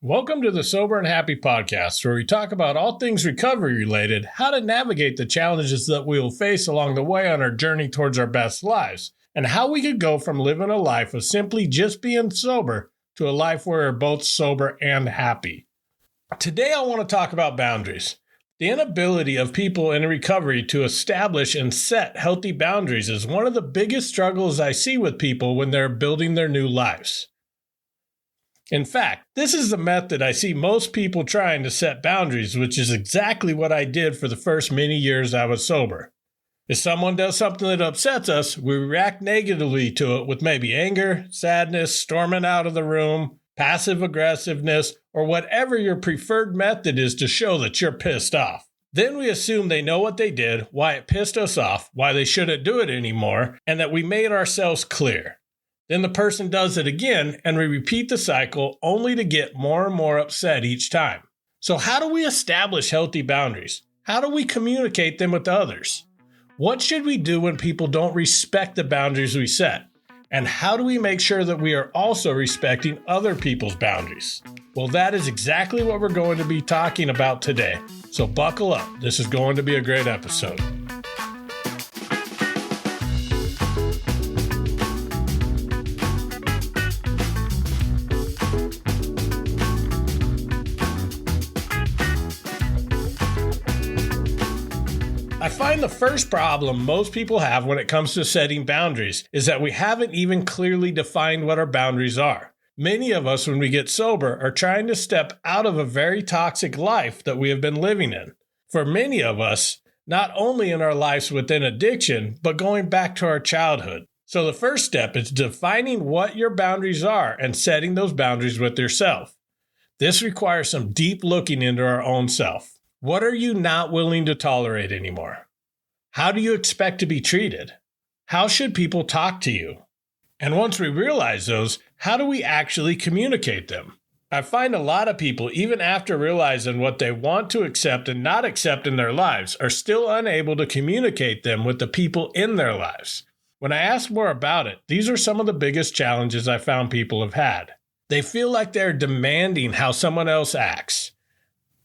Welcome to the Sober and Happy podcast, where we talk about all things recovery related, how to navigate the challenges that we will face along the way on our journey towards our best lives, and how we could go from living a life of simply just being sober to a life where we're both sober and happy. Today I want to talk about boundaries. The inability of people in recovery to establish and set healthy boundaries is one of the biggest struggles I see with people when they're building their new lives. In fact, this is the method I see most people trying to set boundaries, which is exactly what I did for the first many years I was sober. If someone does something that upsets us, we react negatively to it with maybe anger, sadness, storming out of the room, passive aggressiveness, or whatever your preferred method is to show that you're pissed off. Then we assume they know what they did, why it pissed us off, why they shouldn't do it anymore, and that we made ourselves clear. Then the person does it again, and we repeat the cycle only to get more and more upset each time. So how do we establish healthy boundaries? How do we communicate them with others? What should we do when people don't respect the boundaries we set? And how do we make sure that we are also respecting other people's boundaries? Well, that is exactly what we're going to be talking about today. So buckle up. This is going to be a great episode. I find the first problem most people have when it comes to setting boundaries is that we haven't even clearly defined what our boundaries are. Many of us, when we get sober, are trying to step out of a very toxic life that we have been living in. For many of us, not only in our lives within addiction, but going back to our childhood. So the first step is defining what your boundaries are and setting those boundaries with yourself. This requires some deep looking into our own self. What are you not willing to tolerate anymore? How do you expect to be treated? How should people talk to you? And once we realize those, how do we actually communicate them? I find a lot of people, even after realizing what they want to accept and not accept in their lives, are still unable to communicate them with the people in their lives. When I ask more about it, these are some of the biggest challenges I found people have had. They feel like they're demanding how someone else acts.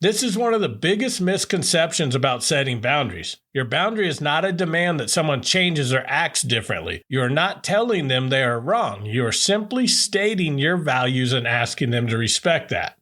This is one of the biggest misconceptions about setting boundaries. Your boundary is not a demand that someone changes or acts differently. You are not telling them they are wrong. You are simply stating your values and asking them to respect that.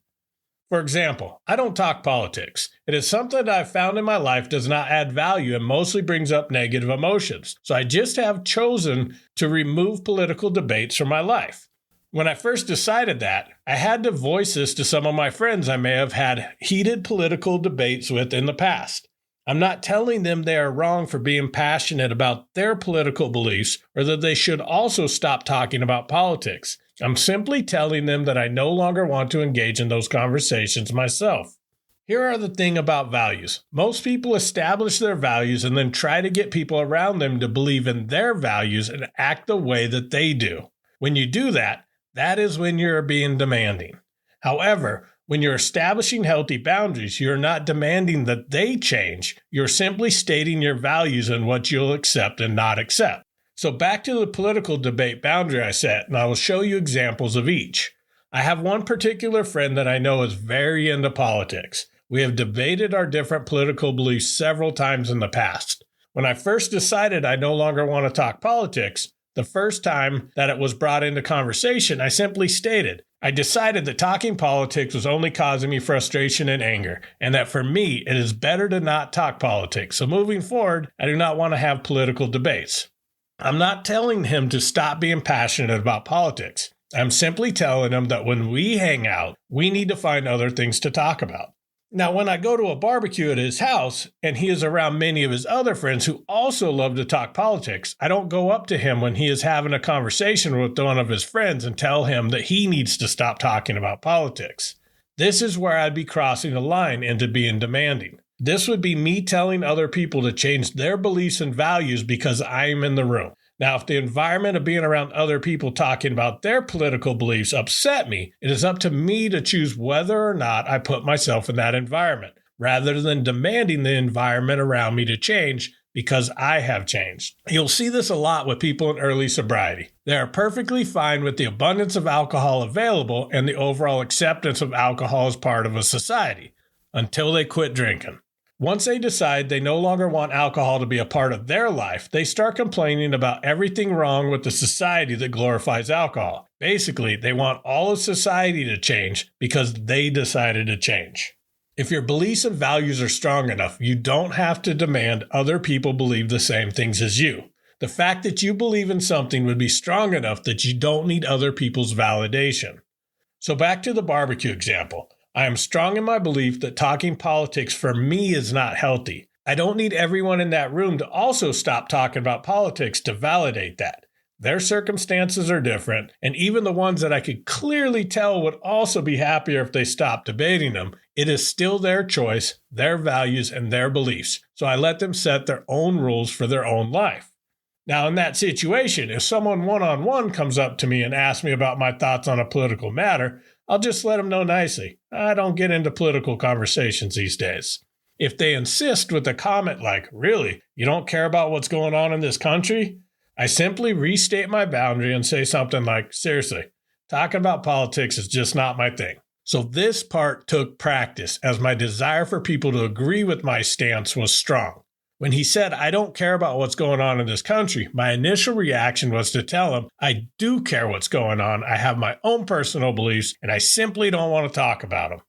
For example, I don't talk politics. It is something that I've found in my life does not add value and mostly brings up negative emotions. So I just have chosen to remove political debates from my life. When I first decided that, I had to voice this to some of my friends I may have had heated political debates with in the past. I'm not telling them they are wrong for being passionate about their political beliefs or that they should also stop talking about politics. I'm simply telling them that I no longer want to engage in those conversations myself. Here are the thing about values. Most people establish their values and then try to get people around them to believe in their values and act the way that they do. When you do that, that is when you're being demanding. However, when you're establishing healthy boundaries, you're not demanding that they change. You're simply stating your values and what you'll accept and not accept. So back to the political debate boundary I set, and I will show you examples of each. I have one particular friend that I know is very into politics. We have debated our different political beliefs several times in the past. When I first decided I no longer want to talk politics, the first time that it was brought into conversation, I simply stated, I decided that talking politics was only causing me frustration and anger, and that for me, it is better to not talk politics. So moving forward, I do not want to have political debates. I'm not telling him to stop being passionate about politics. I'm simply telling him that when we hang out, we need to find other things to talk about. Now, when I go to a barbecue at his house and he is around many of his other friends who also love to talk politics, I don't go up to him when he is having a conversation with one of his friends and tell him that he needs to stop talking about politics. This is where I'd be crossing the line into being demanding. This would be me telling other people to change their beliefs and values because I'm in the room. Now, if the environment of being around other people talking about their political beliefs upset me, it is up to me to choose whether or not I put myself in that environment, rather than demanding the environment around me to change because I have changed. You'll see this a lot with people in early sobriety. They are perfectly fine with the abundance of alcohol available and the overall acceptance of alcohol as part of a society until they quit drinking. Once they decide they no longer want alcohol to be a part of their life, they start complaining about everything wrong with the society that glorifies alcohol. Basically, they want all of society to change because they decided to change. If your beliefs and values are strong enough, you don't have to demand other people believe the same things as you. The fact that you believe in something would be strong enough that you don't need other people's validation. So back to the barbecue example. I am strong in my belief that talking politics for me is not healthy. I don't need everyone in that room to also stop talking about politics to validate that. Their circumstances are different, and even the ones that I could clearly tell would also be happier if they stopped debating them, it is still their choice, their values, and their beliefs. So I let them set their own rules for their own life. Now, in that situation, if someone one-on-one comes up to me and asks me about my thoughts on a political matter, I'll just let them know nicely. I don't get into political conversations these days. If they insist with a comment like, "Really, you don't care about what's going on in this country?" I simply restate my boundary and say something like, "Seriously, talking about politics is just not my thing." So this part took practice, as my desire for people to agree with my stance was strong. When he said, "I don't care about what's going on in this country," my initial reaction was to tell him, I do care what's going on, I have my own personal beliefs, and I simply don't want to talk about them.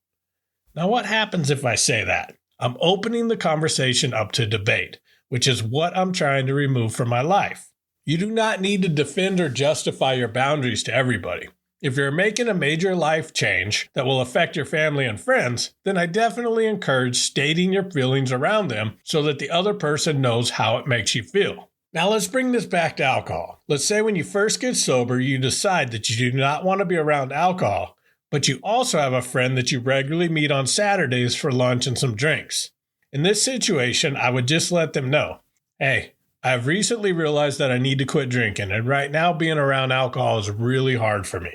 Now what happens if I say that? I'm opening the conversation up to debate, which is what I'm trying to remove from my life. You do not need to defend or justify your boundaries to everybody. If you're making a major life change that will affect your family and friends, then I definitely encourage stating your feelings around them so that the other person knows how it makes you feel. Now let's bring this back to alcohol. Let's say when you first get sober, you decide that you do not want to be around alcohol, but you also have a friend that you regularly meet on Saturdays for lunch and some drinks. In this situation, I would just let them know, "Hey, I've recently realized that I need to quit drinking, and right now being around alcohol is really hard for me.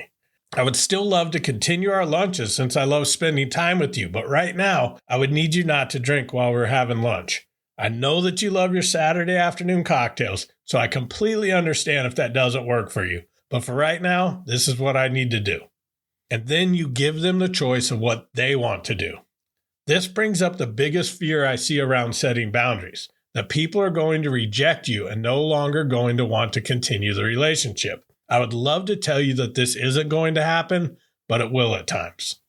I would still love to continue our lunches since I love spending time with you, but right now, I would need you not to drink while we're having lunch. I know that you love your Saturday afternoon cocktails, so I completely understand if that doesn't work for you. But for right now, this is what I need to do." And then you give them the choice of what they want to do. This brings up the biggest fear I see around setting boundaries, that people are going to reject you and no longer going to want to continue the relationship. I would love to tell you that this isn't going to happen, but it will at times.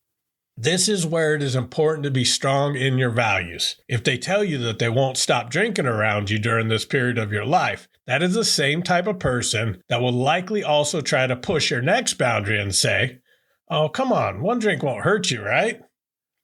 This is where it is important to be strong in your values. If they tell you that they won't stop drinking around you during this period of your life, that is the same type of person that will likely also try to push your next boundary and say, "Oh, come on, one drink won't hurt you, right?"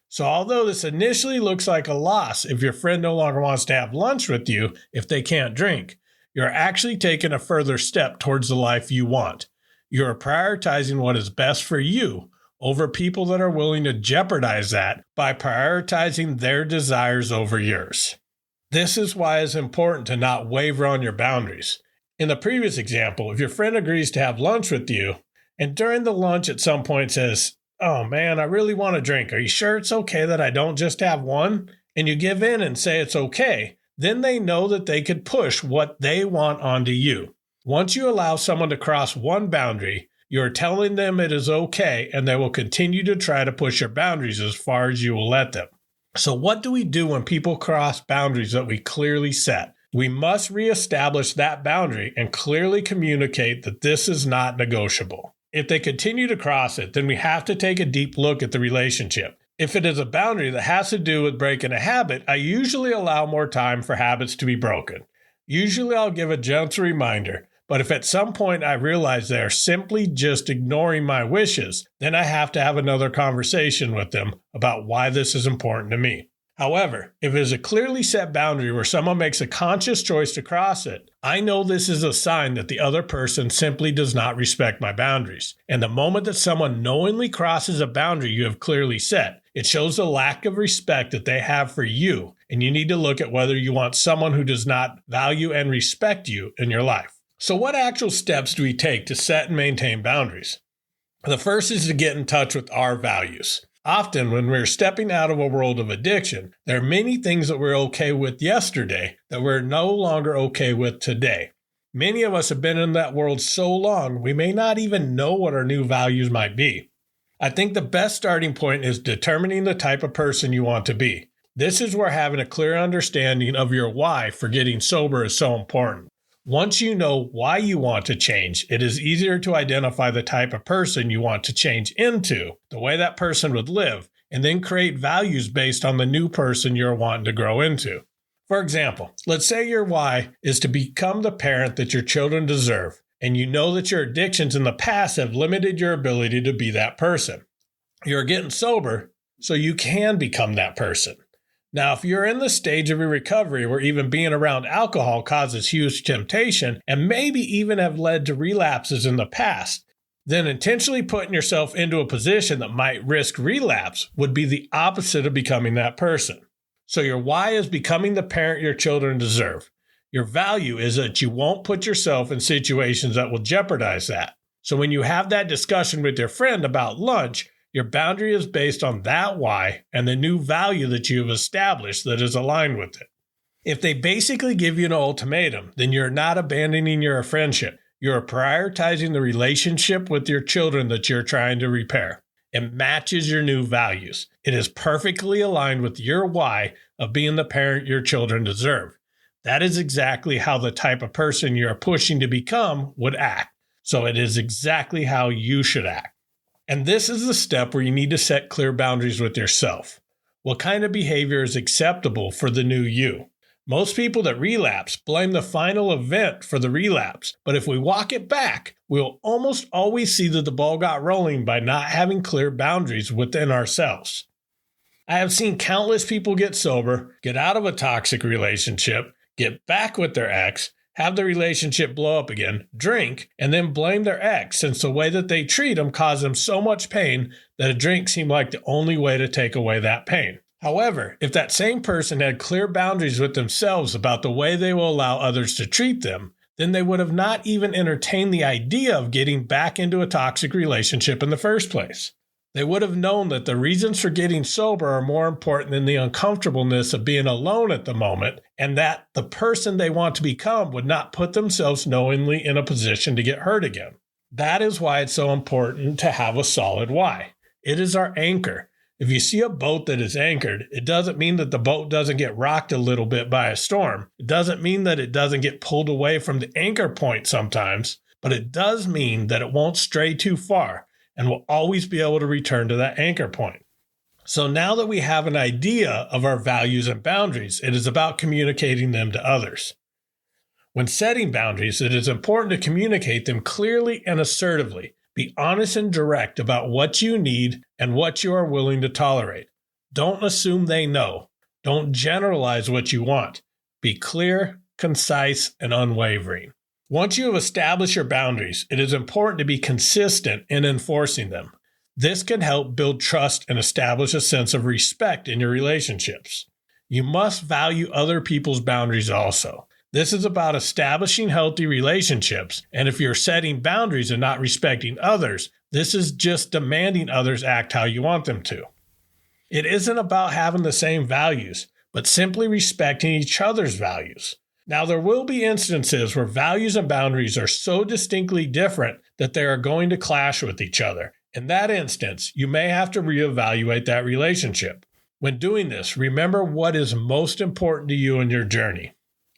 So although this initially looks like a loss if your friend no longer wants to have lunch with you if they can't drink, you're actually taking a further step towards the life you want. You're prioritizing what is best for you over people that are willing to jeopardize that by prioritizing their desires over yours. This is why it's important to not waver on your boundaries. In the previous example, if your friend agrees to have lunch with you, and during the lunch at some point says, "Oh man, I really want a drink. Are you sure it's okay that I don't just have one?" And you give in and say it's okay, then they know that they could push what they want onto you. Once you allow someone to cross one boundary, you're telling them it is okay, and they will continue to try to push your boundaries as far as you will let them. So what do we do when people cross boundaries that we clearly set? We must reestablish that boundary and clearly communicate that this is not negotiable. If they continue to cross it, then we have to take a deep look at the relationship. If it is a boundary that has to do with breaking a habit, I usually allow more time for habits to be broken. Usually I'll give a gentle reminder, but if at some point I realize they are simply just ignoring my wishes, then I have to have another conversation with them about why this is important to me. However, if it is a clearly set boundary where someone makes a conscious choice to cross it, I know this is a sign that the other person simply does not respect my boundaries. And the moment that someone knowingly crosses a boundary you have clearly set, it shows the lack of respect that they have for you, and you need to look at whether you want someone who does not value and respect you in your life. So what actual steps do we take to set and maintain boundaries? The first is to get in touch with our values. Often, when we're stepping out of a world of addiction, there are many things that we're okay with yesterday that we're no longer okay with today. Many of us have been in that world so long, we may not even know what our new values might be. I think the best starting point is determining the type of person you want to be. This is where having a clear understanding of your why for getting sober is so important. Once you know why you want to change, it is easier to identify the type of person you want to change into, the way that person would live, and then create values based on the new person you're wanting to grow into. For example, let's say your why is to become the parent that your children deserve, and you know that your addictions in the past have limited your ability to be that person. You're getting sober so you can become that person. Now, if you're in the stage of your recovery where even being around alcohol causes huge temptation and maybe even have led to relapses in the past, then intentionally putting yourself into a position that might risk relapse would be the opposite of becoming that person. So your why is becoming the parent your children deserve. Your value is that you won't put yourself in situations that will jeopardize that. So when you have that discussion with your friend about lunch, your boundary is based on that why and the new value that you have established that is aligned with it. If they basically give you an ultimatum, then you're not abandoning your friendship. You're prioritizing the relationship with your children that you're trying to repair. It matches your new values. It is perfectly aligned with your why of being the parent your children deserve. That is exactly how the type of person you're pushing to become would act. So it is exactly how you should act. And this is the step where you need to set clear boundaries with yourself. What kind of behavior is acceptable for the new you? Most people that relapse blame the final event for the relapse, but if we walk it back, we'll almost always see that the ball got rolling by not having clear boundaries within ourselves. I have seen countless people get sober, get out of a toxic relationship, get back with their ex, have the relationship blow up again, drink, and then blame their ex since the way that they treat them caused them so much pain that a drink seemed like the only way to take away that pain. However, if that same person had clear boundaries with themselves about the way they will allow others to treat them, then they would have not even entertained the idea of getting back into a toxic relationship in the first place. They would have known that the reasons for getting sober are more important than the uncomfortableness of being alone at the moment, and that the person they want to become would not put themselves knowingly in a position to get hurt again. That is why it's so important to have a solid why. It is our anchor. If you see a boat that is anchored, it doesn't mean that the boat doesn't get rocked a little bit by a storm. It doesn't mean that it doesn't get pulled away from the anchor point sometimes, but it does mean that it won't stray too far and will always be able to return to that anchor point. So now that we have an idea of our values and boundaries, it is about communicating them to others. When setting boundaries, it is important to communicate them clearly and assertively. Be honest and direct about what you need and what you are willing to tolerate. Don't assume they know. Don't generalize what you want. Be clear, concise, and unwavering. Once you have established your boundaries, it is important to be consistent in enforcing them. This can help build trust and establish a sense of respect in your relationships. You must value other people's boundaries also. This is about establishing healthy relationships, and if you're setting boundaries and not respecting others, this is just demanding others act how you want them to. It isn't about having the same values, but simply respecting each other's values. Now, there will be instances where values and boundaries are so distinctly different that they are going to clash with each other. In that instance, you may have to reevaluate that relationship. When doing this, remember what is most important to you in your journey.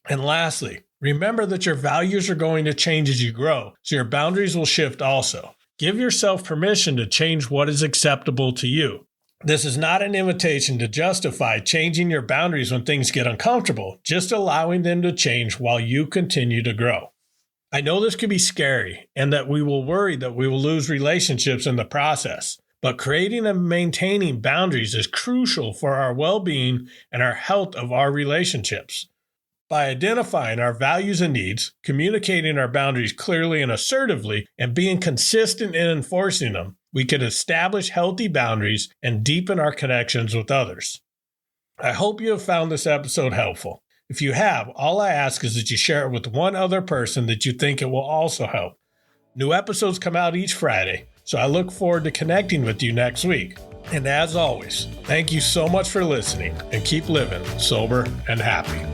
And lastly, remember that your values are going to change as you grow, so your boundaries will shift also. Give yourself permission to change what is acceptable to you. This is not an invitation to justify changing your boundaries when things get uncomfortable, just allowing them to change while you continue to grow. I know this can be scary and that we will worry that we will lose relationships in the process, but creating and maintaining boundaries is crucial for our well-being and our health of our relationships. By identifying our values and needs, communicating our boundaries clearly and assertively, and being consistent in enforcing them, we can establish healthy boundaries and deepen our connections with others. I hope you have found this episode helpful. If you have, all I ask is that you share it with one other person that you think it will also help. New episodes come out each Friday, so I look forward to connecting with you next week. And as always, thank you so much for listening and keep living sober and happy.